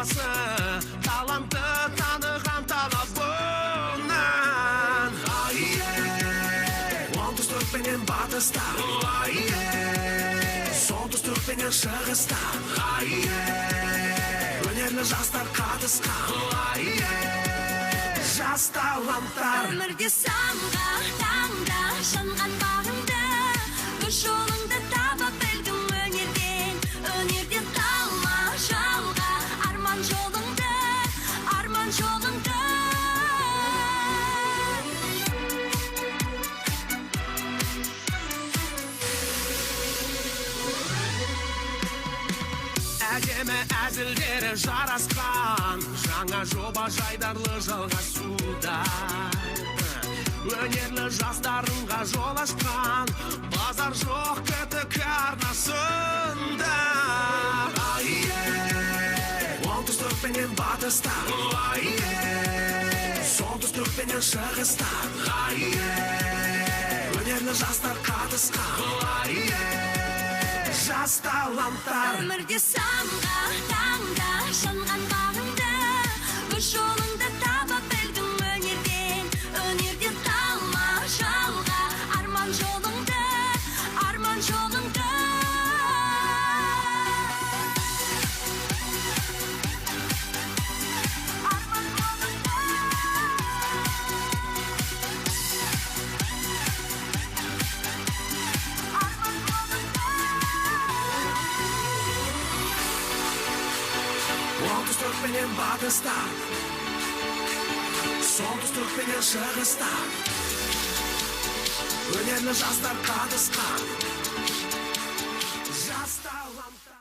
жобасы, талантты таныған талабынан. Оңтүстік пенен батыста, солтүстік пенен шығыста, өнерлі жастар қатысқан, жас таланттар. Өмірде самға таңда жанған бағыңды, өз жолыңды таба білдің өнерден. Өнерден талма жалға арман жолыңды, арман жолыңды. Әдемі әзілдері жарасқан, жаңа жоба жайдарлы жалғасуда. Өнерлі жастарынға жол ашқан, базар жоқ КТК арнасында. Оңтүстік пенен батыста, солтүстік пенен шығыста, өнерлі жастар қатысқан, жас таланттар. Өмірде самға таңда жанған бағыңды, өз жолыңды таба білдің өнерден. Өнерден талма жалға арман жолыңды, арман жолыңды. Оңтүстік пенен батыста, солтүстік пенен шығыста, өнерлі жастар қатысқан,